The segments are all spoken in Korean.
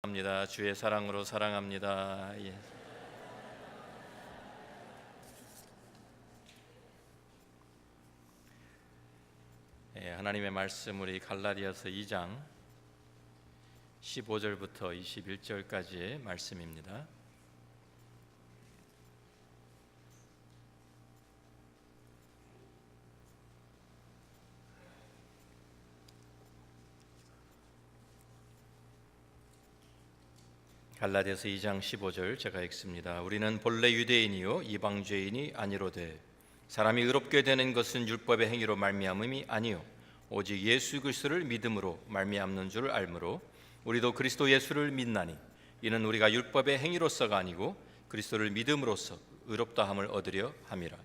합니다. 주의 사랑으로 사랑합니다. 예. 하나님의 말씀 우리 갈라디아서 2장 15절부터 21절까지의 말씀입니다. 갈라디아서 2장 15절 제가 읽습니다. 우리는 본래 유대인이요 이방죄인이 아니로되 사람이 의롭게 되는 것은 율법의 행위로 말미암음이 아니요 오직 예수 그리스도를 믿음으로 말미암는 줄 알므로 우리도 그리스도 예수를 믿나니 이는 우리가 율법의 행위로서가 아니고 그리스도를 믿음으로써 의롭다함을 얻으려 함이라.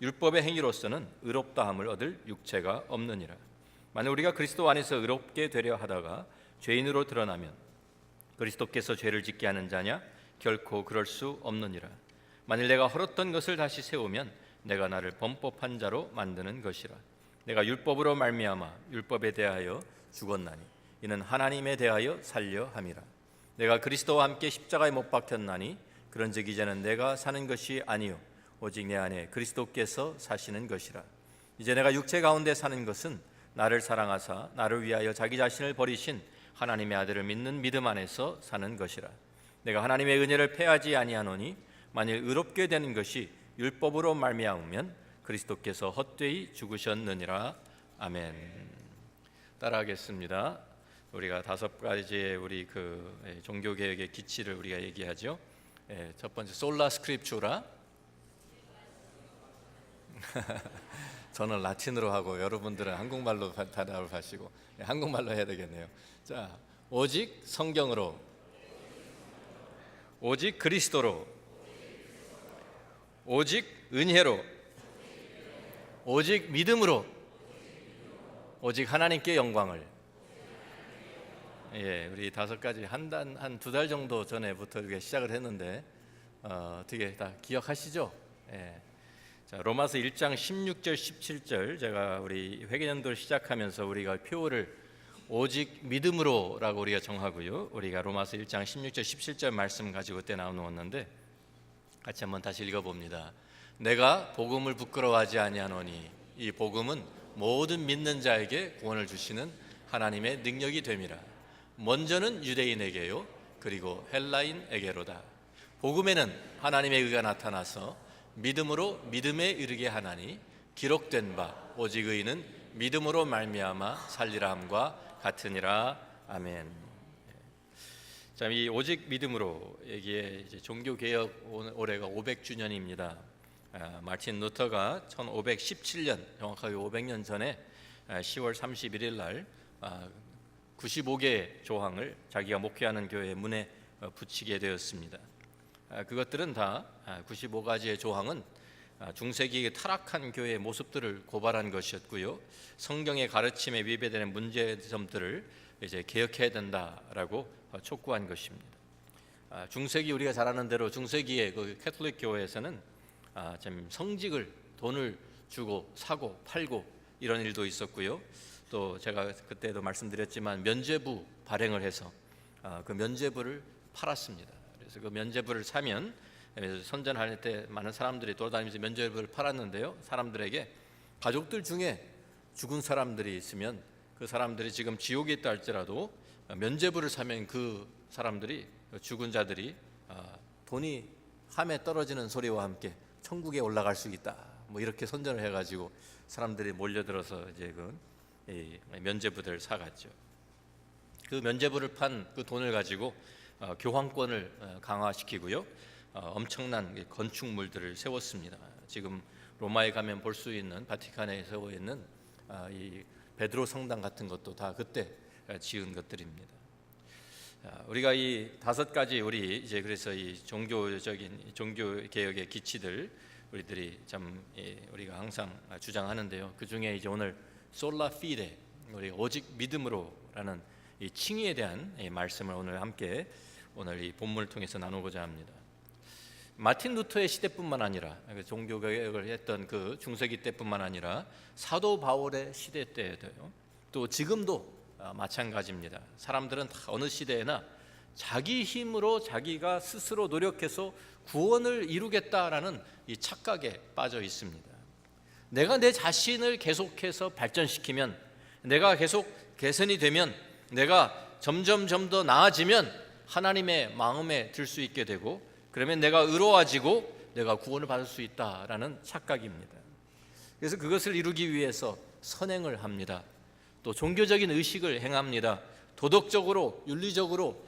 율법의 행위로서는 의롭다함을 얻을 육체가 없느니라. 만일 우리가 그리스도 안에서 의롭게 되려 하다가 죄인으로 드러나면 그리스도께서 죄를 짓게 하는 자냐? 결코 그럴 수 없느니라. 만일 내가 헐었던 것을 다시 세우면 내가 나를 범법한 자로 만드는 것이라. 내가 율법으로 말미암아 율법에 대하여 죽었나니 이는 하나님에 대하여 살려 함이라. 내가 그리스도와 함께 십자가에 못 박혔나니 그런즉 이제는 내가 사는 것이 아니요 오직 내 안에 그리스도께서 사시는 것이라. 이제 내가 육체 가운데 사는 것은 나를 사랑하사 나를 위하여 자기 자신을 버리신 하나님의 아들을 믿는 믿음 안에서 사는 것이라. 내가 하나님의 은혜를 패하지 아니하노니 만일 의롭게 되는 것이 율법으로 말미암으면 그리스도께서 헛되이 죽으셨느니라. 아멘. 따라하겠습니다. 우리가 5가지의 우리 종교 개혁의 기치를 우리가 얘기하죠. 첫 번째 솔라 스크립추라. 저는 라틴어로 하고 여러분들은 한국말로 대답을 하시고 한국말로 해야 되겠네요. 자, 오직 성경으로, 오직 그리스도로, 오직 은혜로, 오직 믿음으로, 오직 하나님께 영광을. 우리 5가지 한 2달 정도 전에부터 이렇게 시작을 했는데 어떻게 다 기억하시죠? 자, 로마서 1장 16절 17절 제가 우리 회개년도를 시작하면서 우리가 표어를 오직 믿음으로라고 우리가 정하고요. 우리가 로마서 1장 16절 17절 말씀 가지고 그때 나누었는데 같이 한번 다시 읽어봅니다. 내가 복음을 부끄러워하지 아니하노니 이 복음은 모든 믿는 자에게 구원을 주시는 하나님의 능력이 됨이라. 먼저는 유대인에게요 그리고 헬라인에게로다. 복음에는 하나님의 의가 나타나서 믿음으로 믿음에 이르게 하나니 기록된 바 오직 의인은 믿음으로 말미암아 살리라 함과 같으니라. 아멘. 자, 이 오직 믿음으로 여기에 이제 종교 개혁 올해가 500주년입니다. 마틴 루터가 1517년 정확하게 500년 전에 10월 31일 날 95개의 조항을 자기가 목회하는 교회 문에 붙이게 되었습니다. 그것들은 다 95가지의 조항은 중세기의 타락한 교회의 모습들을 고발한 것이었고요. 성경의 가르침에 위배되는 문제점들을 이제 개혁해야 된다라고 촉구한 것입니다. 중세기 우리가 잘 아는 대로 중세기의 그 캐톨릭 교회에서는 좀 성직을 돈을 주고 사고 팔고 이런 일도 있었고요. 또 제가 그때도 말씀드렸지만 면죄부 발행을 해서 그 면죄부를 팔았습니다. 그래서 그 면죄부를 사면 선전할 때 많은 사람들이 돌아다니면서 면죄부를 팔았는데요. 사람들에게 가족들 중에 죽은 사람들이 있으면 그 사람들이 지금 지옥에 있다 할지라도 면죄부를 사면 그 사람들이 죽은 자들이 돈이 함에 떨어지는 소리와 함께 천국에 올라갈 수 있다. 뭐 이렇게 선전을 해가지고 사람들이 몰려들어서 이제 그 면죄부들을 사갔죠. 그 면죄부를 판 그 돈을 가지고 교황권을 강화시키고요. 엄청난 건축물들을 세웠습니다. 지금 로마에 가면 볼 수 있는 바티칸에 세워 있는 이 베드로 성당 같은 것도 다 그때 지은 것들입니다. 우리가 이 5가지 우리 이제 그래서 이 종교적인 종교 개혁의 기치들 우리들이 참 우리가 항상 주장하는데요. 그 중에 이제 오늘 솔라 피데 우리 오직 믿음으로라는 이 칭의에 대한 말씀을 오늘 함께 오늘 이 본문을 통해서 나누고자 합니다. 마틴 루터의 시대뿐만 아니라 종교 개혁을 했던 그 중세기 때뿐만 아니라 사도 바울의 시대 때에도요. 또 지금도 마찬가지입니다. 사람들은 다 어느 시대에나 자기 힘으로 자기가 스스로 노력해서 구원을 이루겠다라는 이 착각에 빠져 있습니다. 내가 내 자신을 계속해서 발전시키면, 내가 계속 개선이 되면, 내가 점점 더 나아지면 하나님의 마음에 들 수 있게 되고, 그러면 내가 의로워지고 내가 구원을 받을 수 있다라는 착각입니다. 그래서 그것을 이루기 위해서 선행을 합니다. 또 종교적인 의식을 행합니다. 도덕적으로, 윤리적으로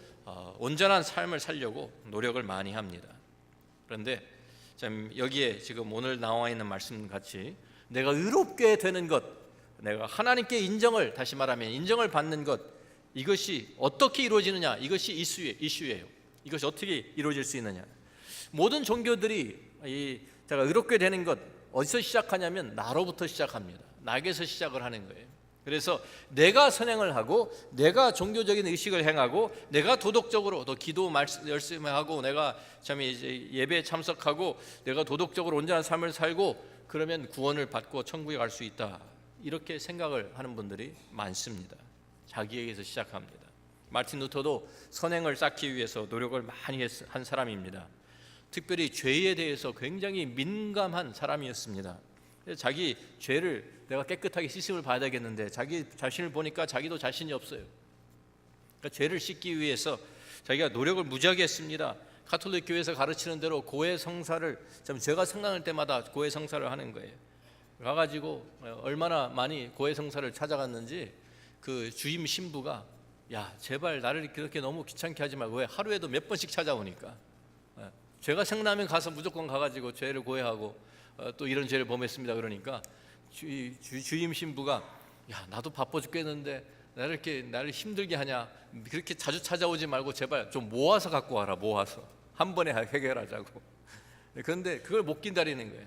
온전한 삶을 살려고 노력을 많이 합니다. 그런데 참 여기에 지금 오늘 나와 있는 말씀 같이 내가 의롭게 되는 것, 내가 하나님께 인정을, 다시 말하면 인정을 받는 것, 이것이 어떻게 이루어지느냐, 이것이 이슈예요. 이것이 어떻게 이루어질 수 있느냐. 모든 종교들이 제가 의롭게 되는 것 어디서 시작하냐면 나로부터 시작합니다. 나에게서 시작을 하는 거예요. 그래서 내가 선행을 하고, 내가 종교적인 의식을 행하고, 내가 도덕적으로 또 기도 열심히 하고, 내가 참 이제 예배에 참석하고, 내가 도덕적으로 온전한 삶을 살고, 그러면 구원을 받고 천국에 갈 수 있다, 이렇게 생각을 하는 분들이 많습니다. 자기에게서 시작합니다. 마틴 루터도 선행을 쌓기 위해서 노력을 많이 한 사람입니다. 특별히 죄에 대해서 굉장히 민감한 사람이었습니다. 자기 죄를 내가 깨끗하게 씻음을 받아야 되겠는데 자기 자신을 보니까 자기도 자신이 없어요. 그러니까 죄를 씻기 위해서 자기가 노력을 무지하게 했습니다. 가톨릭 교회에서 가르치는 대로 고해 성사를, 제가 생각날 때마다 고해 성사를 하는 거예요. 가가지고 얼마나 많이 고해 성사를 찾아갔는지 그 주임 신부가, 야 제발 나를 그렇게 너무 귀찮게 하지 말고, 왜 하루에도 몇 번씩 찾아오니까 죄가 생각나면 가서 무조건 가가지고 죄를 고해하고 또 이런 죄를 범했습니다. 그러니까 주임 신부가, 야 나도 바빠 죽겠는데 나를 힘들게 하냐, 그렇게 자주 찾아오지 말고 제발 좀 모아서 갖고 와라, 모아서 한 번에 해결하자고. 그런데 그걸 못 기다리는 거예요.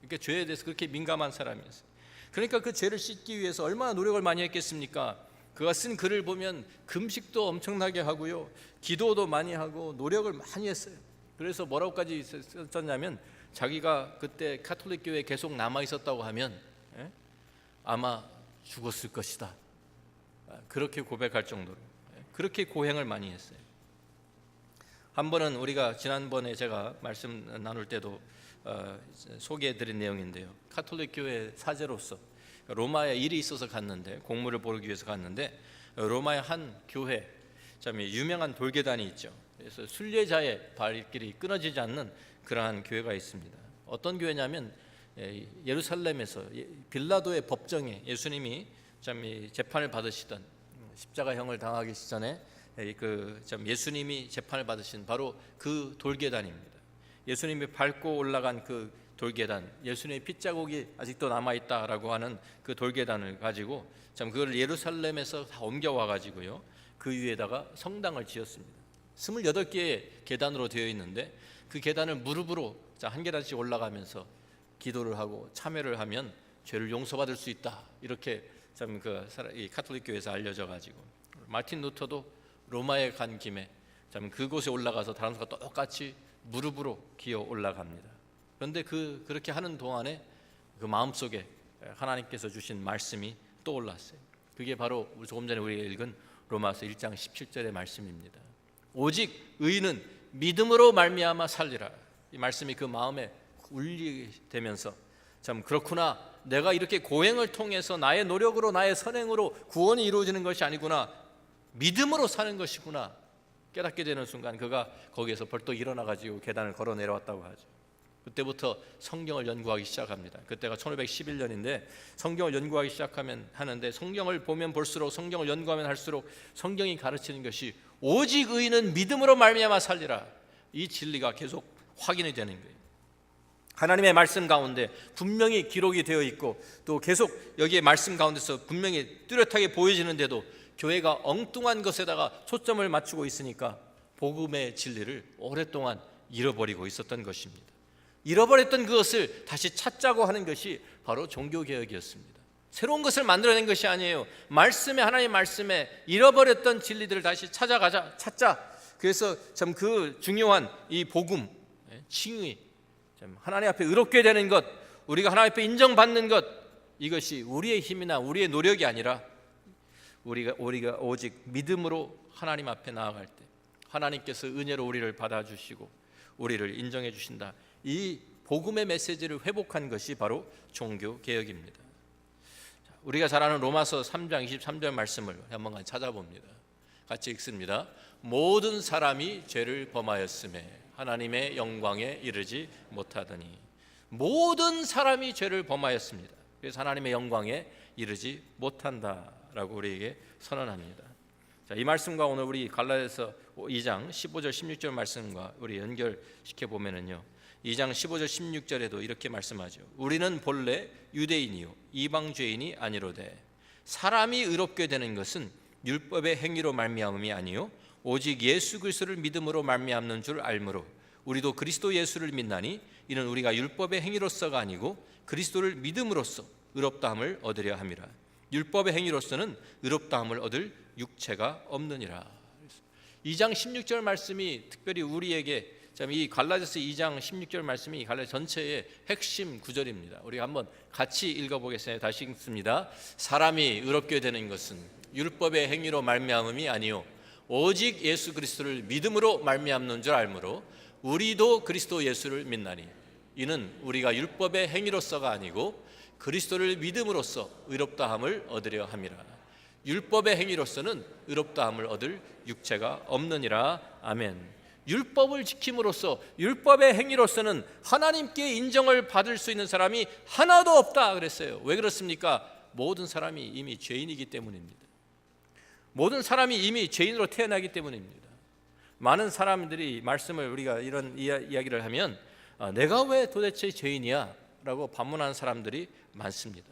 그러니까 죄에 대해서 그렇게 민감한 사람이었어요. 그러니까 그 죄를 씻기 위해서 얼마나 노력을 많이 했겠습니까? 그가 쓴 글을 보면 금식도 엄청나게 하고요, 기도도 많이 하고 노력을 많이 했어요. 그래서 뭐라고까지 썼냐면, 자기가 그때 가톨릭 교회에 계속 남아 있었다고 하면 아마 죽었을 것이다, 그렇게 고백할 정도로 그렇게 고행을 많이 했어요. 한 번은 우리가 지난번에 제가 말씀 나눌 때도 소개해드린 내용인데요, 가톨릭 교회 사제로서 로마에 일이 있어서 갔는데, 공무를 보기 위해서 갔는데, 로마의 한 교회, 참 유명한 돌계단이 있죠. 그래서 순례자의 발길이 끊어지지 않는 그러한 교회가 있습니다. 어떤 교회냐면 예루살렘에서 빌라도의 법정에 예수님이 참 재판을 받으시던, 십자가형을 당하기 전에 예수님이 재판을 받으신 바로 그 돌계단입니다. 예수님이 밟고 올라간 그 돌계단, 예수님의 핏자국이 아직도 남아있다라고 하는 그 돌계단을 가지고 참 그걸 예루살렘에서 다 옮겨와 가지고요, 그 위에다가 성당을 지었습니다. 28개의 계단으로 되어 있는데, 그 계단을 무릎으로 한 계단씩 올라가면서 기도를 하고 참회를 하면 죄를 용서받을 수 있다, 이렇게 참 이 가톨릭 교회에서 알려져 가지고, 마틴 루터도 로마에 간 김에 참 그곳에 올라가서 다른 사람과 똑같이 무릎으로 기어 올라갑니다. 그런데 그렇게 하는 동안에 그 마음속에 하나님께서 주신 말씀이 떠올랐어요. 그게 바로 조금 전에 우리가 읽은 로마서 1장 17절의 말씀입니다. 오직 의인은 믿음으로 말미암아 살리라. 이 말씀이 그 마음에 울리되면서, 참 그렇구나, 내가 이렇게 고행을 통해서 나의 노력으로, 나의 선행으로 구원이 이루어지는 것이 아니구나, 믿음으로 사는 것이구나 깨닫게 되는 순간, 그가 거기에서 벌떡 일어나 가지고 계단을 걸어 내려왔다고 하죠. 그때부터 성경을 연구하기 시작합니다. 그때가 1511년인데 성경을 연구하기 하는데, 성경을 보면 볼수록, 성경을 연구하면 할수록 성경이 가르치는 것이 오직 의인은 믿음으로 말미암아 살리라, 이 진리가 계속 확인이 되는 거예요. 하나님의 말씀 가운데 분명히 기록이 되어 있고, 또 계속 여기에 말씀 가운데서 분명히 뚜렷하게 보여지는데도 교회가 엉뚱한 것에다가 초점을 맞추고 있으니까 복음의 진리를 오랫동안 잃어버리고 있었던 것입니다. 잃어버렸던 그것을 다시 찾자고 하는 것이 바로 종교개혁이었습니다. 새로운 것을 만들어낸 것이 아니에요. 하나님 말씀에 잃어버렸던 진리들을 다시 찾자. 그래서 참 그 중요한 이 복음, 칭의, 하나님 앞에 의롭게 되는 것, 우리가 하나님 앞에 인정받는 것, 이것이 우리의 힘이나 우리의 노력이 아니라 우리가 오직 믿음으로 하나님 앞에 나아갈 때, 하나님께서 은혜로 우리를 받아주시고 우리를 인정해 주신다. 이 복음의 메시지를 회복한 것이 바로 종교개혁입니다. 우리가 잘 아는 로마서 3장 23절 말씀을 한번 찾아봅니다. 같이 읽습니다. 모든 사람이 죄를 범하였음에 하나님의 영광에 이르지 못하더니. 모든 사람이 죄를 범하였습니다. 그래서 하나님의 영광에 이르지 못한다라고 우리에게 선언합니다. 자, 이 말씀과 오늘 우리 갈라디아서 2장 15절 16절 말씀과 우리 연결시켜 보면은요, 2장 15절 16절에도 이렇게 말씀하죠. 우리는 본래 유대인이요 이방 죄인이 아니로되 사람이 의롭게 되는 것은 율법의 행위로 말미암음이 아니요 오직 예수 그리스도를 믿음으로 말미암는 줄 알므로 우리도 그리스도 예수를 믿나니 이는 우리가 율법의 행위로서가 아니고 그리스도를 믿음으로써 의롭다함을 얻으려 함이라. 율법의 행위로서는 의롭다함을 얻을 육체가 없느니라. 2장 16절 말씀이 특별히 우리에게 이 갈라디아서 2장 16절 말씀이 갈라디아 전체의 핵심 구절입니다. 우리가 한번 같이 읽어보겠습니다. 다시 읽습니다. 사람이 의롭게 되는 것은 율법의 행위로 말미암음이 아니요 오직 예수 그리스도를 믿음으로 말미암는 줄 알므로 우리도 그리스도 예수를 믿나니 이는 우리가 율법의 행위로서가 아니고 그리스도를 믿음으로써 의롭다함을 얻으려 함이라. 율법의 행위로서는 의롭다함을 얻을 육체가 없느니라. 아멘. 율법을 지킴으로써 율법의 행위로서는 하나님께 인정을 받을 수 있는 사람이 하나도 없다 그랬어요. 왜 그렇습니까? 모든 사람이 이미 죄인이기 때문입니다. 모든 사람이 이미 죄인으로 태어나기 때문입니다. 많은 사람들이 말씀을 우리가 이런 이야기를 하면 내가 왜 도대체 죄인이야? 라고 반문하는 사람들이 많습니다.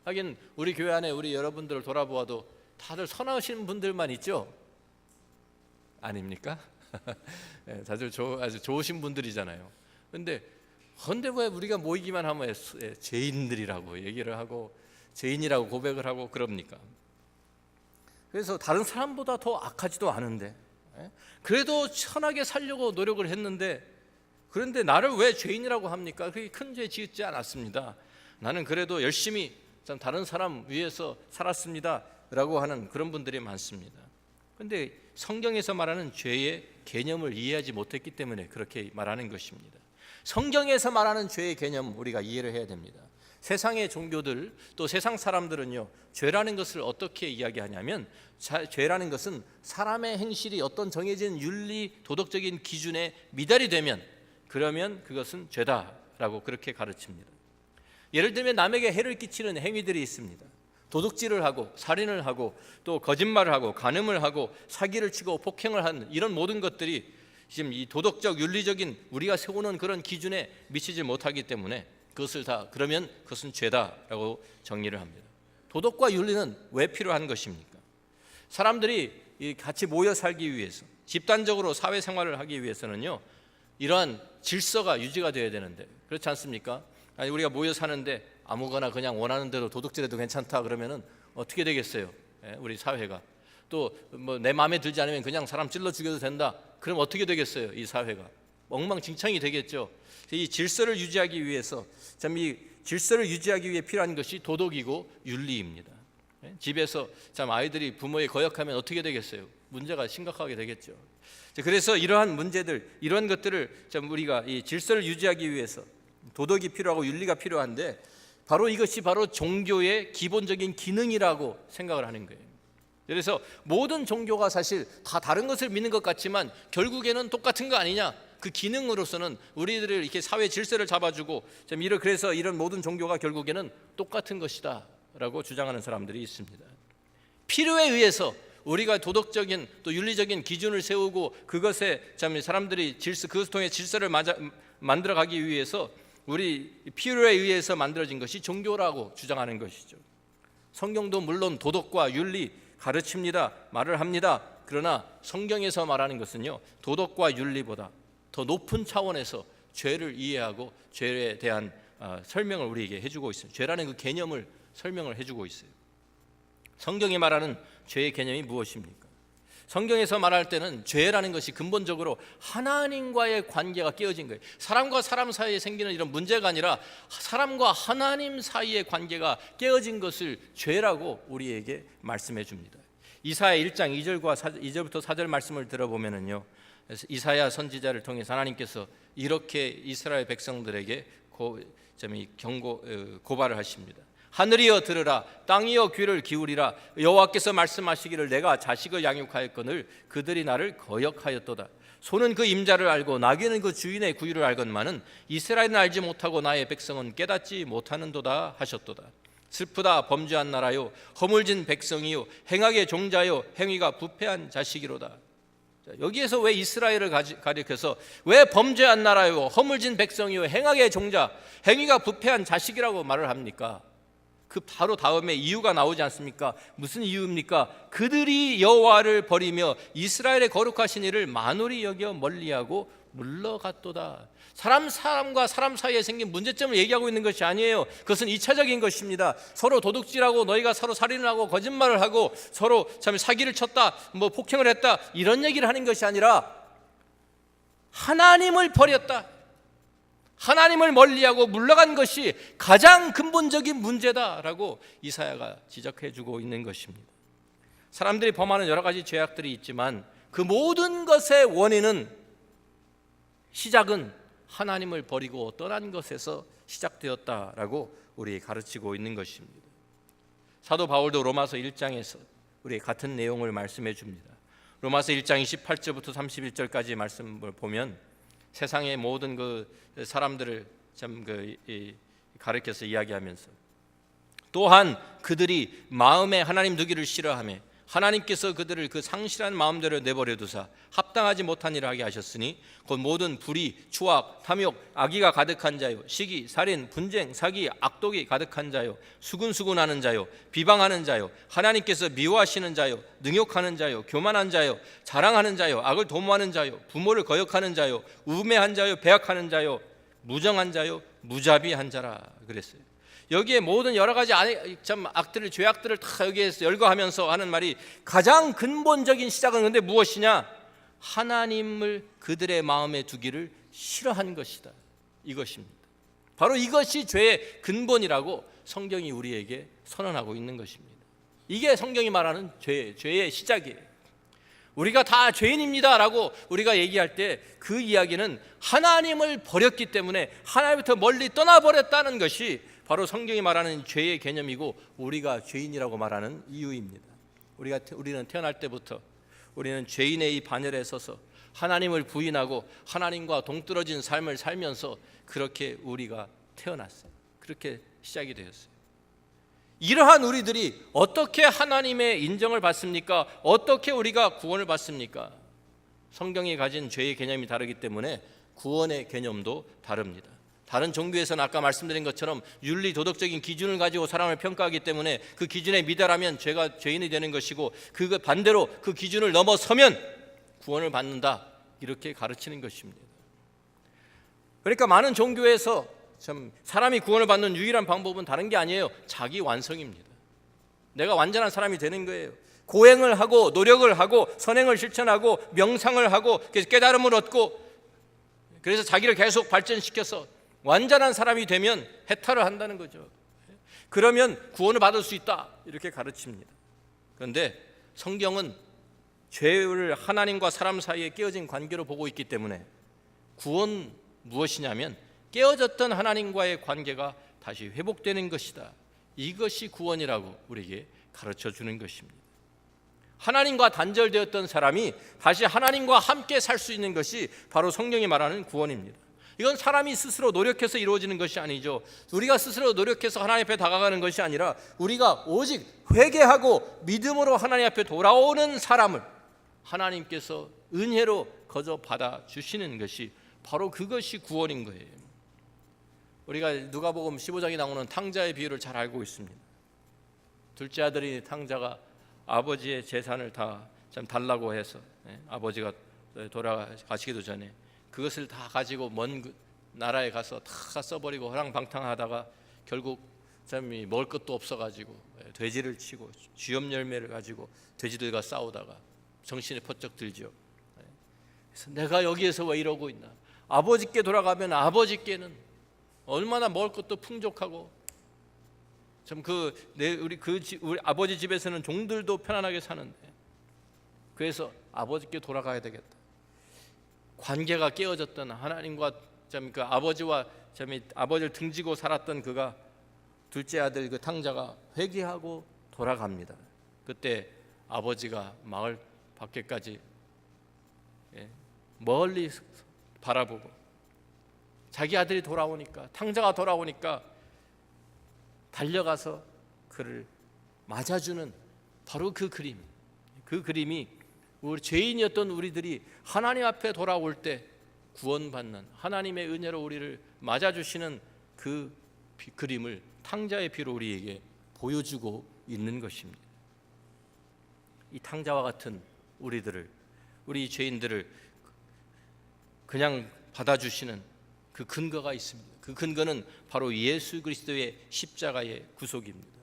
하긴 우리 교회 안에 우리 여러분들을 돌아보아도 다들 선하신 분들만 있죠? 아닙니까? 다들 아주 좋으신 분들이잖아요. 근데 왜 우리가 모이기만 하면 죄인들이라고 얘기를 하고 죄인이라고 고백을 하고 그럽니까? 그래서 다른 사람보다 더 악하지도 않은데 그래도 선하게 살려고 노력을 했는데 그런데 나를 왜 죄인이라고 합니까? 그렇게 큰 죄 지었지 않았습니다. 나는 그래도 열심히 다른 사람 위해서 살았습니다 라고 하는 그런 분들이 많습니다. 그런데 성경에서 말하는 죄의 개념을 이해하지 못했기 때문에 그렇게 말하는 것입니다. 성경에서 말하는 죄의 개념 우리가 이해를 해야 됩니다. 세상의 종교들 또 세상 사람들은요, 죄라는 것을 어떻게 이야기하냐면 죄라는 것은 사람의 행실이 어떤 정해진 윤리 도덕적인 기준에 미달이 되면 그러면 그것은 죄다라고 그렇게 가르칩니다. 예를 들면 남에게 해를 끼치는 행위들이 있습니다. 도둑질을 하고 살인을 하고 또 거짓말을 하고 간음을 하고 사기를 치고 폭행을 하는 이런 모든 것들이 지금 이 도덕적 윤리적인 우리가 세우는 그런 기준에 미치지 못하기 때문에 그것을 다 그러면 그것은 죄다라고 정리를 합니다. 도덕과 윤리는 왜 필요한 것입니까? 사람들이 같이 모여 살기 위해서 집단적으로 사회생활을 하기 위해서는요, 이러한 질서가 유지가 돼야 되는데 그렇지 않습니까? 아니 우리가 모여 사는데 아무거나 그냥 원하는 대로 도둑질해도 괜찮다 그러면은 어떻게 되겠어요? 우리 사회가 또 뭐 내 마음에 들지 않으면 그냥 사람 찔러 죽여도 된다. 그럼 어떻게 되겠어요? 이 사회가 엉망진창이 되겠죠. 이 질서를 유지하기 위해서 이 질서를 유지하기 위해 필요한 것이 도덕이고 윤리입니다. 집에서 아이들이 부모에 거역하면 어떻게 되겠어요? 문제가 심각하게 되겠죠. 그래서 이러한 문제들, 이러한 것들을 우리가 이 질서를 유지하기 위해서 도덕이 필요하고 윤리가 필요한데 바로 이것이 바로 종교의 기본적인 기능이라고 생각을 하는 거예요. 그래서 모든 종교가 사실 다 다른 것을 믿는 것 같지만 결국에는 똑같은 거 아니냐? 그 기능으로서는 우리들을 이렇게 사회 질서를 잡아주고 그래서 이런 모든 종교가 결국에는 똑같은 것이다라고 주장하는 사람들이 있습니다. 필요에 의해서 우리가 도덕적인 또 윤리적인 기준을 세우고 그것에 사람들이 그것을 통해 질서를 만들어가기 위해서 우리 필요에 의해서 만들어진 것이 종교라고 주장하는 것이죠. 성경도 물론 도덕과 윤리 가르칩니다. 말을 합니다. 그러나 성경에서 말하는 것은요, 도덕과 윤리보다 더 높은 차원에서 죄를 이해하고 죄에 대한 설명을 우리에게 해주고 있어요. 죄라는 그 개념을 설명을 해주고 있어요. 성경이 말하는 죄의 개념이 무엇입니까? 성경에서 말할 때는 죄라는 것이 근본적으로 하나님과의 관계가 깨어진 거예요. 사람과 사람 사이에 생기는 이런 문제가 아니라 사람과 하나님 사이의 관계가 깨어진 것을 죄라고 우리에게 말씀해 줍니다. 이사야 1장 2절부터 4절 말씀을 들어보면은요, 이사야 선지자를 통해서 하나님께서 이렇게 이스라엘 백성들에게 고발을 하십니다. 하늘이여 들으라, 땅이여 귀를 기울이라. 여호와께서 말씀하시기를 내가 자식을 양육하였거늘 그들이 나를 거역하였도다. 소는 그 임자를 알고 나귀는 그 주인의 구유를 알건만은 이스라엘은 알지 못하고 나의 백성은 깨닫지 못하는도다 하셨도다. 슬프다 범죄한 나라요, 허물진 백성이요, 행악의 종자요, 행위가 부패한 자식이로다. 여기에서 왜 이스라엘을 가리켜서 왜 범죄한 나라요, 허물진 백성이요, 행악의 종자, 행위가 부패한 자식이라고 말을 합니까? 그 바로 다음에 이유가 나오지 않습니까? 무슨 이유입니까? 그들이 여호와를 버리며 이스라엘의 거룩하신 이를 만홀히 여겨 멀리하고 물러갔도다. 사람과 사람 사이에 생긴 문제점을 얘기하고 있는 것이 아니에요. 그것은 2차적인 것입니다. 서로 도둑질하고 너희가 서로 살인을 하고 거짓말을 하고 서로 참 사기를 쳤다, 폭행을 했다, 이런 얘기를 하는 것이 아니라 하나님을 버렸다, 하나님을 멀리하고 물러간 것이 가장 근본적인 문제다라고 이사야가 지적해주고 있는 것입니다. 사람들이 범하는 여러 가지 죄악들이 있지만 그 모든 것의 원인은, 시작은 하나님을 버리고 떠난 것에서 시작되었다라고 우리에게 가르치고 있는 것입니다. 사도 바울도 로마서 1장에서 우리에게 같은 내용을 말씀해 줍니다. 로마서 1장 28절부터 31절까지 말씀을 보면 세상의 모든 그 사람들을 가르쳐서 이야기하면서, 또한 그들이 마음에 하나님 두기를 싫어하며 하나님께서 그들을 그 상실한 마음대로 내버려 두사 합당하지 못한 일을 하게 하셨으니 곧 모든 불의, 추악, 탐욕, 악의가 가득한 자요, 시기, 살인, 분쟁, 사기, 악독이 가득한 자요, 수군수군하는 자요, 비방하는 자요, 하나님께서 미워하시는 자요, 능욕하는 자요, 교만한 자요, 자랑하는 자요, 악을 도모하는 자요, 부모를 거역하는 자요, 우매한 자요, 배악하는 자요, 무정한 자요, 무자비한 자라 그랬어요. 여기에 모든 여러 가지 악들을, 죄악들을 다 여기에서 열거하면서 하는 말이, 가장 근본적인 시작은 근데 무엇이냐? 하나님을 그들의 마음에 두기를 싫어한 것이다, 이것입니다. 바로 이것이 죄의 근본이라고 성경이 우리에게 선언하고 있는 것입니다. 이게 성경이 말하는 죄의 시작이에요. 우리가 다 죄인입니다라고 우리가 얘기할 때 그 이야기는 하나님을 버렸기 때문에, 하나님부터 멀리 떠나버렸다는 것이 바로 성경이 말하는 죄의 개념이고 우리가 죄인이라고 말하는 이유입니다. 우리는 태어날 때부터 우리는 죄인의 이 반열에 서서 하나님을 부인하고 하나님과 동떨어진 삶을 살면서 그렇게 우리가 태어났어요. 그렇게 시작이 되었어요. 이러한 우리들이 어떻게 하나님의 인정을 받습니까? 어떻게 우리가 구원을 받습니까? 성경이 가진 죄의 개념이 다르기 때문에 구원의 개념도 다릅니다. 다른 종교에서는 아까 말씀드린 것처럼 윤리 도덕적인 기준을 가지고 사람을 평가하기 때문에 그 기준에 미달하면 죄인이 되는 것이고, 그 반대로 그 기준을 넘어서면 구원을 받는다, 이렇게 가르치는 것입니다. 그러니까 많은 종교에서 참 사람이 구원을 받는 유일한 방법은 다른 게 아니에요. 자기 완성입니다. 내가 완전한 사람이 되는 거예요. 고행을 하고 노력을 하고 선행을 실천하고 명상을 하고 깨달음을 얻고, 그래서 자기를 계속 발전시켜서 완전한 사람이 되면 해탈을 한다는 거죠. 그러면 구원을 받을 수 있다, 이렇게 가르칩니다. 그런데 성경은 죄를 하나님과 사람 사이에 깨어진 관계로 보고 있기 때문에 구원 무엇이냐면 깨어졌던 하나님과의 관계가 다시 회복되는 것이다, 이것이 구원이라고 우리에게 가르쳐 주는 것입니다. 하나님과 단절되었던 사람이 다시 하나님과 함께 살 수 있는 것이 바로 성경이 말하는 구원입니다. 이건 사람이 스스로 노력해서 이루어지는 것이 아니죠. 우리가 스스로 노력해서 하나님 앞에 다가가는 것이 아니라 우리가 오직 회개하고 믿음으로 하나님 앞에 돌아오는 사람을 하나님께서 은혜로 거저 받아주시는 것이 바로 그것이 구원인 거예요. 우리가 누가복음 15장에 나오는 탕자의 비유를 잘 알고 있습니다. 둘째 아들이 탕자가 아버지의 재산을 다 좀 달라고 해서, 아버지가 돌아가시기도 전에 그것을 다 가지고 먼 나라에 가서 다 써버리고 허랑방탕하다가 결국 참 먹을 것도 없어가지고 돼지를 치고 쥐염 열매를 가지고 돼지들과 싸우다가 정신이 퍼쩍 들죠. 그래서 내가 여기에서 왜 이러고 있나? 아버지께 돌아가면 아버지께는 얼마나 먹을 것도 풍족하고 참 우리 아버지 집에서는 종들도 편안하게 사는데 그래서 아버지께 돌아가야 되겠다. 관계가 깨어졌던 하나님과 그 아버지와 아버지를 등지고 살았던 그가 둘째 아들 그 탕자가 회개하고 돌아갑니다. 그때 아버지가 마을 밖에까지 멀리 바라보고 자기 아들이 돌아오니까, 탕자가 돌아오니까 달려가서 그를 맞아주는 바로 그 그림이 우리 죄인이었던 우리들이 하나님 앞에 돌아올 때 구원받는 하나님의 은혜로 우리를 맞아주시는 그 그림을 탕자의 피로 우리에게 보여주고 있는 것입니다. 이 탕자와 같은 우리 죄인들을 그냥 받아주시는 그 근거가 있습니다. 그 근거는 바로 예수 그리스도의 십자가의 구속입니다.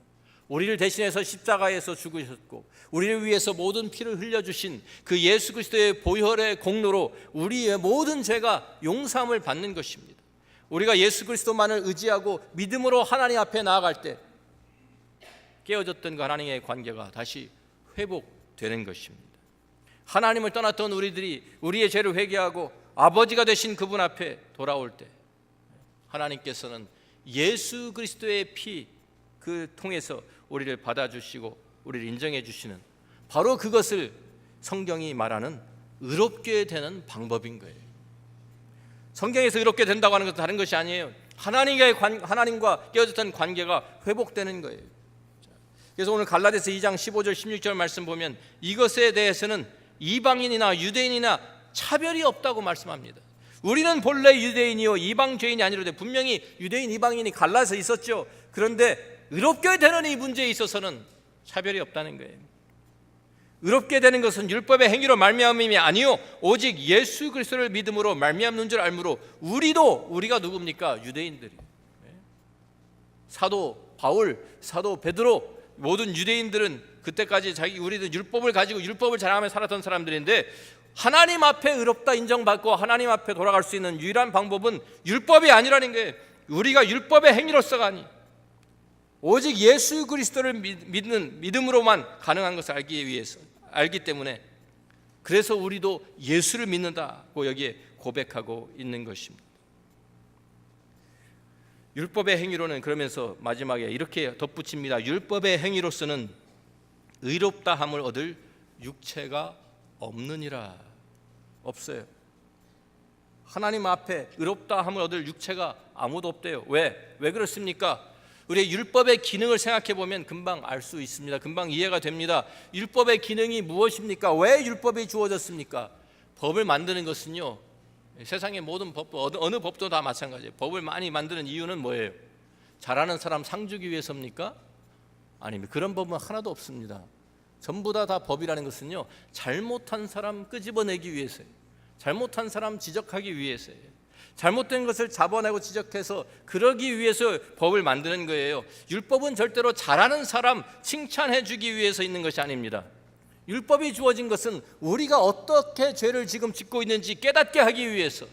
우리를 대신해서 십자가에서 죽으셨고 우리를 위해서 모든 피를 흘려주신 그 예수 그리스도의 보혈의 공로로 우리의 모든 죄가 용서함을 받는 것입니다. 우리가 예수 그리스도만을 의지하고 믿음으로 하나님 앞에 나아갈 때 깨어졌던 그 하나님의 관계가 다시 회복되는 것입니다. 하나님을 떠났던 우리들이 우리의 죄를 회개하고 아버지가 되신 그분 앞에 돌아올 때 하나님께서는 예수 그리스도의 피 그 통해서 우리를 받아주시고 우리를 인정해 주시는 바로 그것을 성경이 말하는 의롭게 되는 방법인 거예요. 성경에서 의롭게 된다고 하는 것은 다른 것이 아니에요. 하나님과 깨어졌던 관계가 회복되는 거예요. 그래서 오늘 갈라디아서 2장 15절 16절 말씀 보면 이것에 대해서는 이방인이나 유대인이나 차별이 없다고 말씀합니다. 우리는 본래 유대인이요 이방 죄인이 아니로되, 분명히 유대인 이방인이 갈라서 있었죠. 그런데 의롭게 되는 이 문제에 있어서는 차별이 없다는 거예요. 의롭게 되는 것은 율법의 행위로 말미암음이 아니요 오직 예수 그리스도를 믿음으로 말미암는 줄 알므로 우리가 누굽니까? 유대인들이. 사도 바울, 사도 베드로, 모든 유대인들은 그때까지 우리도 율법을 가지고 율법을 자랑하며 살았던 사람들인데, 하나님 앞에 의롭다 인정받고 하나님 앞에 돌아갈 수 있는 유일한 방법은 율법이 아니라는 거예요. 우리가 율법의 행위로서가 아니, 오직 예수 그리스도를 믿는 믿음으로만 가능한 것을 알기 때문에, 그래서 우리도 예수를 믿는다고 여기에 고백하고 있는 것입니다. 율법의 행위로는, 그러면서 마지막에 이렇게 덧붙입니다. 율법의 행위로서는 의롭다함을 얻을 육체가 없느니라. 없어요. 하나님 앞에 의롭다함을 얻을 육체가 아무도 없대요. 왜 그렇습니까? 우리의 율법의 기능을 생각해 보면 금방 알 수 있습니다. 금방 이해가 됩니다. 율법의 기능이 무엇입니까? 왜 율법이 주어졌습니까? 법을 만드는 것은요, 세상의 모든 법, 어느 법도 다 마찬가지예요. 법을 많이 만드는 이유는 뭐예요? 잘하는 사람 상 주기 위해서입니까? 아닙니다. 그런 법은 하나도 없습니다. 전부 다 법이라는 것은요, 잘못한 사람 끄집어내기 위해서예요. 잘못한 사람 지적하기 위해서예요. 잘못된 것을 잡아내고 지적해서 그러기 위해서 법을 만드는 거예요. 율법은 절대로 잘하는 사람 칭찬해 주기 위해서 있는 것이 아닙니다. 율법이 주어진 것은 우리가 어떻게 죄를 지금 짓고 있는지 깨닫게 하기 위해서,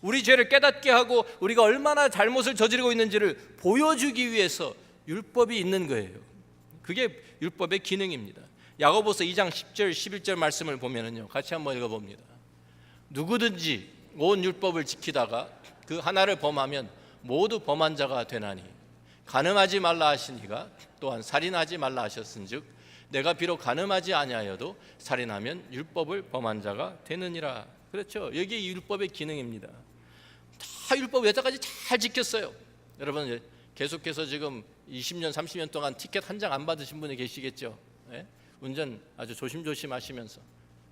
우리 죄를 깨닫게 하고 우리가 얼마나 잘못을 저지르고 있는지를 보여주기 위해서 율법이 있는 거예요. 그게 율법의 기능입니다. 야고보서 2장 10절 11절 말씀을 보면은요, 같이 한번 읽어봅니다. 누구든지 온 율법을 지키다가 그 하나를 범하면 모두 범한 자가 되나니, 간음하지 말라 하시니가 또한 살인하지 말라 하셨은즉 내가 비록 간음하지 아니하여도 살인하면 율법을 범한 자가 되느니라. 그렇죠. 여기 율법의 기능입니다. 다 율법 여태까지 잘 지켰어요. 여러분 계속해서 지금 20년 30년 동안 티켓 한 장 안 받으신 분이 계시겠죠. 네? 운전 아주 조심조심 하시면서.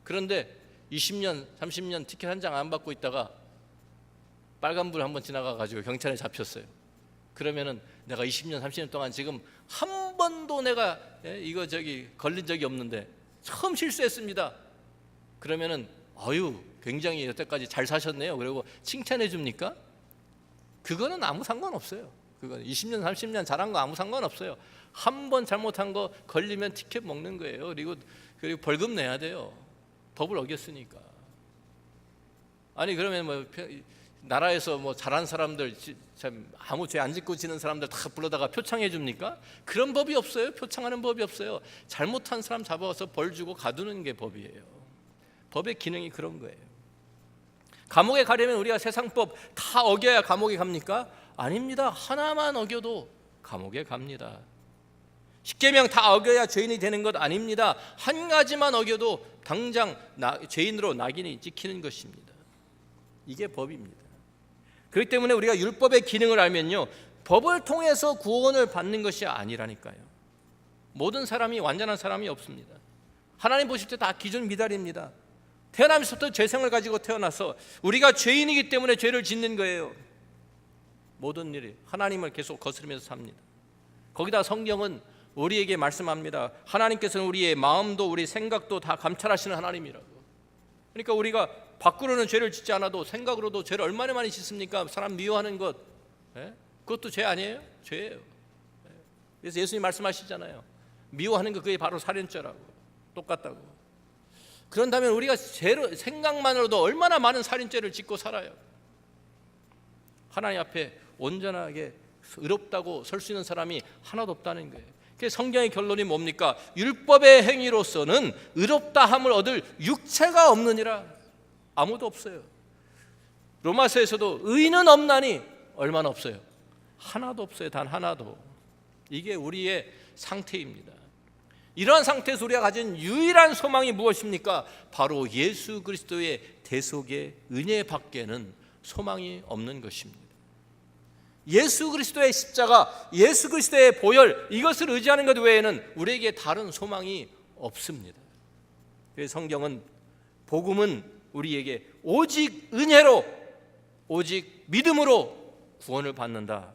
그런데 20년 30년 티켓 한 장 안 받고 있다가 빨간불 한번 지나가가지고 경찰에 잡혔어요. 그러면은 내가 20년 30년 동안 지금 한 번도 내가 걸린 적이 없는데 처음 실수했습니다. 그러면은 굉장히 여태까지 잘 사셨네요. 그리고 칭찬해 줍니까? 그거는 아무 상관없어요. 그건 20년 30년 잘한 거 아무 상관없어요. 한 번 잘못한 거 걸리면 티켓 먹는 거예요. 그리고 벌금 내야 돼요. 법을 어겼으니까. 아니 그러면 나라에서 잘한 사람들, 참 아무 죄 안 짓고 지는 사람들 다 불러다가 표창해 줍니까? 그런 법이 없어요. 표창하는 법이 없어요. 잘못한 사람 잡아서 벌 주고 가두는 게 법이에요. 법의 기능이 그런 거예요. 감옥에 가려면 우리가 세상법 다 어겨야 감옥에 갑니까? 아닙니다. 하나만 어겨도 감옥에 갑니다. 십계명 다 어겨야 죄인이 되는 것 아닙니다. 한 가지만 어겨도 당장 죄인으로 낙인이 찍히는 것입니다. 이게 법입니다. 그렇기 때문에 우리가 율법의 기능을 알면요, 법을 통해서 구원을 받는 것이 아니라니까요. 모든 사람이 완전한 사람이 없습니다. 하나님 보실 때 다 기준 미달입니다. 태어나면서부터 죄성을 가지고 태어나서 우리가 죄인이기 때문에 죄를 짓는 거예요. 모든 일이 하나님을 계속 거스르면서 삽니다. 거기다 성경은 우리에게 말씀합니다. 하나님께서는 우리의 마음도 우리 생각도 다 감찰하시는 하나님이라고. 그러니까 우리가 밖으로는 죄를 짓지 않아도 생각으로도 죄를 얼마나 많이 짓습니까? 사람 미워하는 것, 그것도 죄 아니에요? 죄예요. 그래서 예수님 말씀하시잖아요. 미워하는 것 그게 바로 살인죄라고. 똑같다고. 그런다면 우리가 죄로 생각만으로도 얼마나 많은 살인죄를 짓고 살아요. 하나님 앞에 온전하게 의롭다고 설 수 있는 사람이 하나도 없다는 거예요. 그래서 성경의 결론이 뭡니까? 율법의 행위로서는 의롭다함을 얻을 육체가 없느니라. 아무도 없어요. 로마서에서도 의는 없나니 얼마나 없어요? 하나도 없어요. 단 하나도. 이게 우리의 상태입니다. 이러한 상태에서 우리가 가진 유일한 소망이 무엇입니까? 바로 예수 그리스도의 대속의 은혜 밖에는 소망이 없는 것입니다. 예수 그리스도의 십자가, 예수 그리스도의 보혈, 이것을 의지하는 것 외에는 우리에게 다른 소망이 없습니다. 그래서 성경은, 복음은 우리에게 오직 은혜로, 오직 믿음으로 구원을 받는다,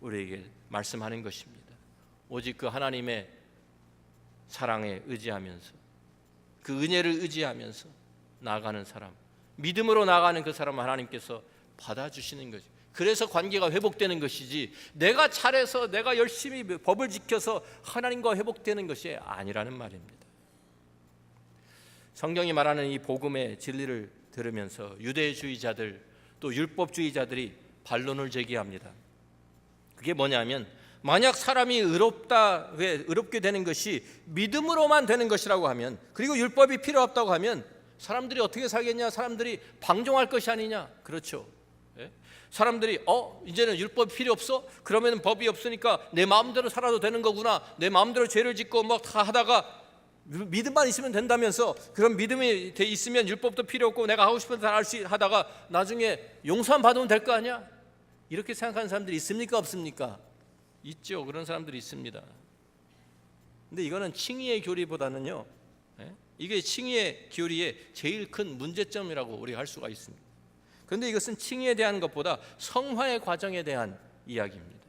우리에게 말씀하는 것입니다. 오직 그 하나님의 사랑에 의지하면서, 그 은혜를 의지하면서 나아가는 사람, 믿음으로 나아가는 그 사람을 하나님께서 받아주시는 거죠. 그래서 관계가 회복되는 것이지, 내가 잘해서 내가 열심히 법을 지켜서 하나님과 회복되는 것이 아니라는 말입니다. 성경이 말하는 이 복음의 진리를 들으면서 유대주의자들 또 율법주의자들이 반론을 제기합니다. 그게 뭐냐면, 만약 사람이 의롭게 되는 것이 믿음으로만 되는 것이라고 하면, 그리고 율법이 필요 없다고 하면 사람들이 어떻게 살겠냐? 사람들이 방종할 것이 아니냐? 그렇죠. 사람들이 이제는 율법이 필요 없어? 그러면 법이 없으니까 내 마음대로 살아도 되는 거구나. 내 마음대로 죄를 짓고 막 다 하다가 믿음만 있으면 된다면서, 그럼 믿음이 있으면 율법도 필요 없고 내가 하고 싶은 대로 할 수 하다가 나중에 용서만 받으면 될 거 아니야? 이렇게 생각하는 사람들이 있습니까? 없습니까? 있죠. 그런 사람들이 있습니다. 근데 이거는 칭의의 교리보다는요, 이게 칭의의 교리의 제일 큰 문제점이라고 우리가 할 수가 있습니다. 그런데 이것은 칭의에 대한 것보다 성화의 과정에 대한 이야기입니다.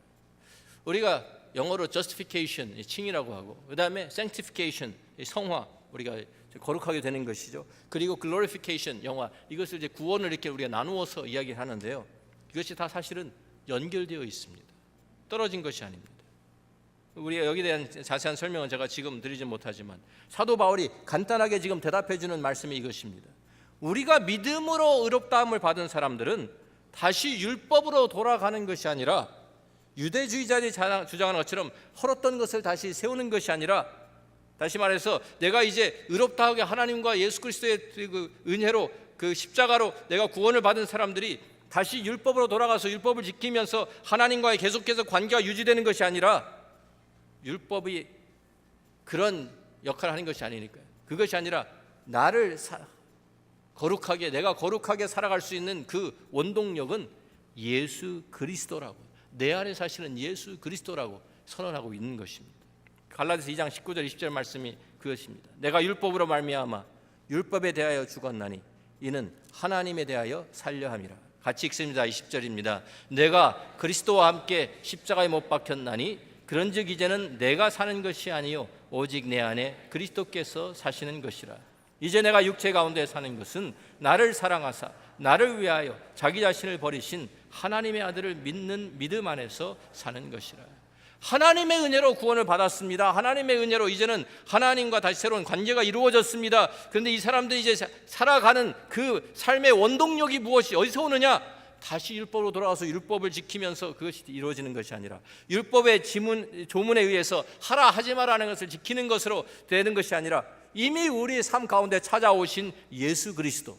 우리가 영어로 justification, 칭의라고 하고, 그 다음에 sanctification, 성화, 우리가 거룩하게 되는 것이죠. 그리고 glorification, 영화, 이것을 이제 구원을 이렇게 우리가 나누어서 이야기하는데요. 이것이 다 사실은 연결되어 있습니다. 떨어진 것이 아닙니다. 우리가 여기에 대한 자세한 설명은 제가 지금 드리지 못하지만, 사도 바울이 간단하게 지금 대답해 주는 말씀이 이것입니다. 우리가 믿음으로 의롭다함을 받은 사람들은 다시 율법으로 돌아가는 것이 아니라, 유대주의자들이 주장하는 것처럼 헐었던 것을 다시 세우는 것이 아니라, 다시 말해서 내가 이제 의롭다 하게 하나님과 예수 그리스도의 그 은혜로, 그 십자가로 내가 구원을 받은 사람들이 다시 율법으로 돌아가서 율법을 지키면서 하나님과의 계속해서 관계가 유지되는 것이 아니라, 율법이 그런 역할을 하는 것이 아니니까요. 그것이 아니라 나를 거룩하게, 내가 거룩하게 살아갈 수 있는 그 원동력은 예수 그리스도라고, 내 안에 사시는 예수 그리스도라고 선언하고 있는 것입니다. 갈라디아서 2장 19절 20절 말씀이 그것입니다. 내가 율법으로 말미암아 율법에 대하여 죽었나니 이는 하나님에 대하여 살려 함이라. 같이 읽습니다. 20절입니다. 내가 그리스도와 함께 십자가에 못 박혔나니 그런즉 이제는 내가 사는 것이 아니요 오직 내 안에 그리스도께서 사시는 것이라. 이제 내가 육체 가운데 사는 것은 나를 사랑하사 나를 위하여 자기 자신을 버리신 하나님의 아들을 믿는 믿음 안에서 사는 것이라. 하나님의 은혜로 구원을 받았습니다. 하나님의 은혜로 이제는 하나님과 다시 새로운 관계가 이루어졌습니다. 그런데 이 사람들이 이제 살아가는 그 삶의 원동력이 무엇이, 어디서 오느냐? 다시 율법으로 돌아가서 율법을 지키면서 그것이 이루어지는 것이 아니라, 율법의 조문에 의해서 하라 하지 마라 하는 것을 지키는 것으로 되는 것이 아니라, 이미 우리 삶 가운데 찾아오신 예수 그리스도,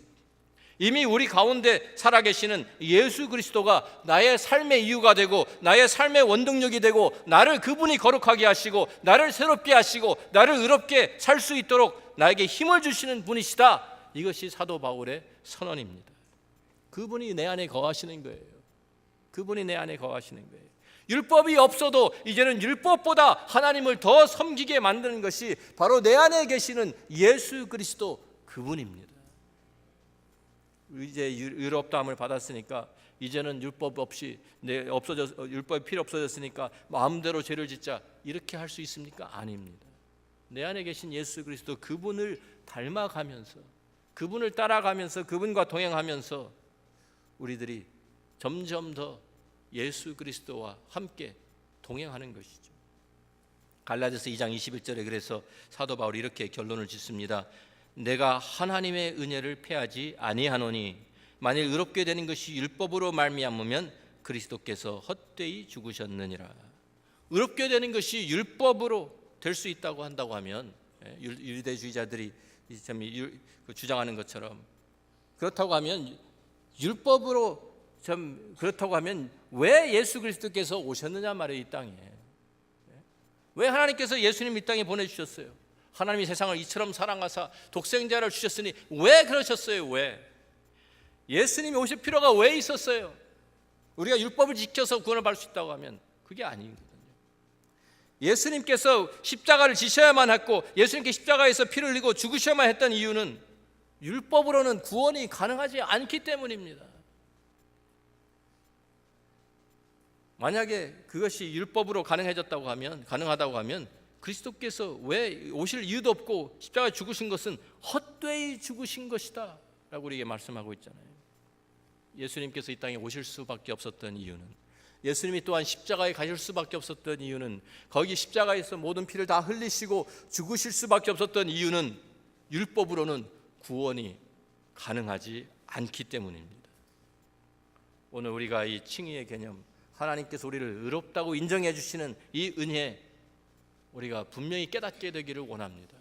이미 우리 가운데 살아계시는 예수 그리스도가 나의 삶의 이유가 되고 나의 삶의 원동력이 되고 나를 그분이 거룩하게 하시고 나를 새롭게 하시고 나를 의롭게 살 수 있도록 나에게 힘을 주시는 분이시다. 이것이 사도 바울의 선언입니다. 그분이 내 안에 거하시는 거예요. 그분이 내 안에 거하시는 거예요. 율법이 없어도 이제는 율법보다 하나님을 더 섬기게 만드는 것이 바로 내 안에 계시는 예수 그리스도 그분입니다. 이제 의롭다함을 받았으니까 이제는 율법 없이 율법이 필요 없어졌으니까 마음대로 죄를 짓자 이렇게 할 수 있습니까? 아닙니다. 내 안에 계신 예수 그리스도 그분을 닮아가면서 그분을 따라가면서 그분과 동행하면서 우리들이 점점 더 예수 그리스도와 함께 동행하는 것이죠. 갈라디아서 2장 21절에 그래서 사도 바울이 이렇게 결론을 짓습니다. 내가 하나님의 은혜를 패하지 아니하노니 만일 의롭게 되는 것이 율법으로 말미암으면 그리스도께서 헛되이 죽으셨느니라. 의롭게 되는 것이 율법으로 될 수 있다고 한다고 하면 유대주의자들이 주장하는 것처럼 그렇다고 하면 율법으로 그렇다고 하면 왜 예수 그리스도께서 오셨느냐 말이에요. 이 땅에 왜 하나님께서 예수님 이 땅에 보내주셨어요? 하나님이 세상을 이처럼 사랑하사 독생자를 주셨으니 왜 그러셨어요? 왜? 예수님이 오실 필요가 왜 있었어요? 우리가 율법을 지켜서 구원을 받을 수 있다고 하면 그게 아니거든요. 예수님께서 십자가를 지셔야만 했고 예수님께 십자가에서 피를 흘리고 죽으셔야만 했던 이유는 율법으로는 구원이 가능하지 않기 때문입니다. 만약에 그것이 율법으로 가능하다고 하면 그리스도께서 왜 오실 이유도 없고 십자가에 죽으신 것은 헛되이 죽으신 것이다 라고 우리에게 말씀하고 있잖아요. 예수님께서 이 땅에 오실 수밖에 없었던 이유는, 예수님이 또한 십자가에 가실 수밖에 없었던 이유는, 거기 십자가에서 모든 피를 다 흘리시고 죽으실 수밖에 없었던 이유는 율법으로는 구원이 가능하지 않기 때문입니다. 오늘 우리가 이 칭의의 개념, 하나님께서 우리를 의롭다고 인정해 주시는 이 은혜, 우리가 분명히 깨닫게 되기를 원합니다.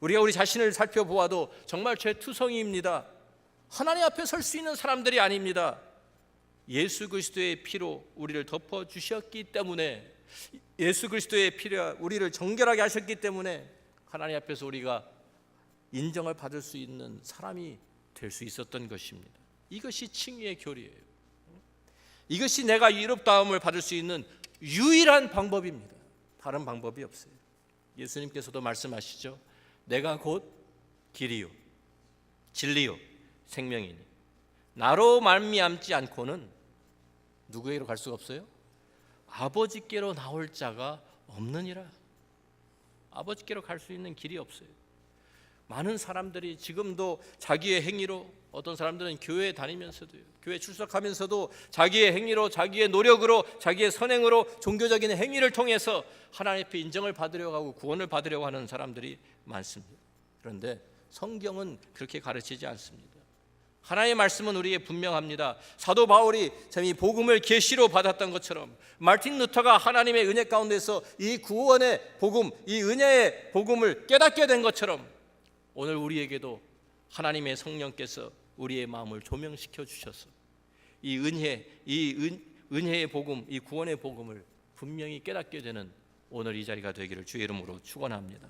우리가 우리 자신을 살펴보아도 정말 죄투성이입니다. 하나님 앞에 설 수 있는 사람들이 아닙니다. 예수 그리스도의 피로 우리를 덮어 주셨기 때문에, 예수 그리스도의 피로 우리를 정결하게 하셨기 때문에 하나님 앞에서 우리가 인정을 받을 수 있는 사람이 될 수 있었던 것입니다. 이것이 칭의의 교리예요. 이것이 내가 의롭다함을 받을 수 있는 유일한 방법입니다. 다른 방법이 없어요. 예수님께서도 말씀하시죠. 내가 곧 길이요 진리요 생명이니 나로 말미암지 않고는 누구에게로 갈 수가 없어요? 아버지께로 나올 자가 없느니라. 아버지께로 갈 수 있는 길이 없어요. 많은 사람들이 지금도 자기의 행위로, 어떤 사람들은 교회에 다니면서도요, 교회 출석하면서도 자기의 행위로, 자기의 노력으로, 자기의 선행으로, 종교적인 행위를 통해서 하나님 앞에 인정을 받으려고 하고 구원을 받으려고 하는 사람들이 많습니다. 그런데 성경은 그렇게 가르치지 않습니다. 하나님의 말씀은 우리에게 분명합니다. 사도 바울이 이 복음을 계시로 받았던 것처럼, 마틴 루터가 하나님의 은혜 가운데서 이 구원의 복음, 이 은혜의 복음을 깨닫게 된 것처럼 오늘 우리에게도 하나님의 성령께서 우리의 마음을 조명시켜 주셔서 이 은혜의 복음, 이 구원의 복음을 분명히 깨닫게 되는 오늘 이 자리가 되기를 주의 이름으로 축원합니다.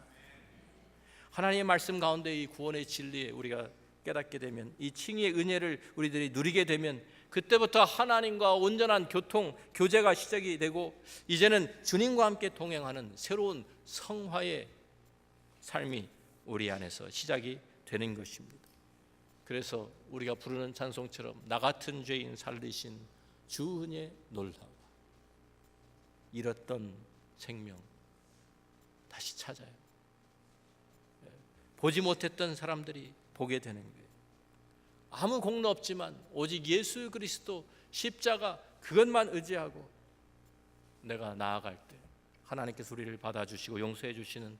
하나님의 말씀 가운데 이 구원의 진리에 우리가 깨닫게 되면, 이 칭의의 은혜를 우리들이 누리게 되면 그때부터 하나님과 온전한 교제가 시작이 되고 이제는 주님과 함께 동행하는 새로운 성화의 삶이 우리 안에서 시작이 되는 것입니다. 그래서 우리가 부르는 찬송처럼 나 같은 죄인 살리신 주 은혜 놀라워 잃었던 생명 다시 찾아요. 보지 못했던 사람들이 보게 되는 거예요. 아무 공로 없지만 오직 예수 그리스도 십자가 그것만 의지하고 내가 나아갈 때 하나님께서 우리를 받아주시고 용서해 주시는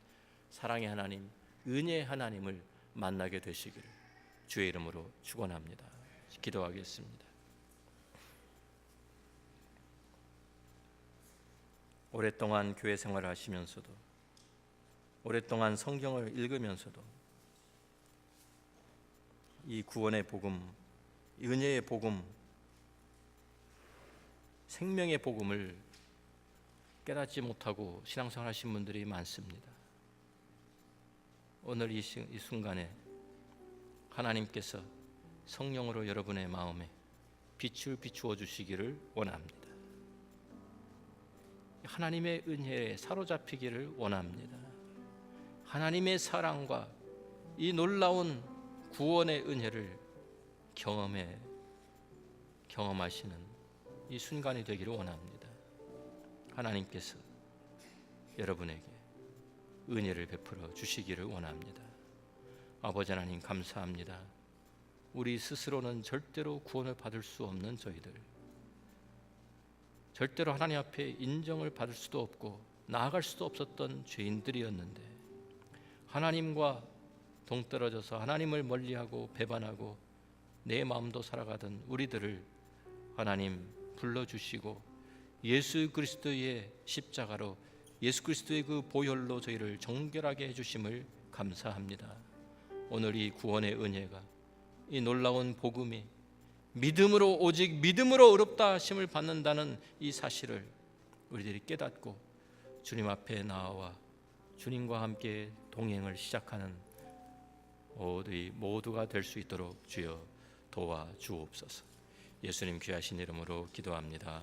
사랑의 하나님, 은혜의 하나님을 만나게 되시기를 주의 이름으로 축원합니다. 기도하겠습니다. 오랫동안 교회 생활을 하시면서도 오랫동안 성경을 읽으면서도 이 구원의 복음, 은혜의 복음, 생명의 복음을 깨닫지 못하고 신앙생활 하신 분들이 많습니다. 오늘 이 순간에 하나님께서 성령으로 여러분의 마음에 빛을 비추어 주시기를 원합니다. 하나님의 은혜에 사로잡히기를 원합니다. 하나님의 사랑과 이 놀라운 구원의 은혜를 경험하시는 이 순간이 되기를 원합니다. 하나님께서 여러분에게 은혜를 베풀어 주시기를 원합니다. 아버지 하나님, 감사합니다. 우리 스스로는 절대로 구원을 받을 수 없는 저희들, 절대로 하나님 앞에 인정을 받을 수도 없고 나아갈 수도 없었던 죄인들이었는데, 하나님과 동떨어져서 하나님을 멀리하고 배반하고 내 마음도 살아가던 우리들을 하나님 불러주시고 예수 그리스도의 십자가로, 예수 그리스도의 그 보혈로 저희를 정결하게 해주심을 감사합니다. 오늘 이 구원의 은혜가, 이 놀라운 복음이 믿음으로, 오직 믿음으로 의롭다 하심을 받는다는 이 사실을 우리들이 깨닫고 주님 앞에 나와 주님과 함께 동행을 시작하는 모두가 될 수 있도록 주여 도와주옵소서. 예수님 귀하신 이름으로 기도합니다.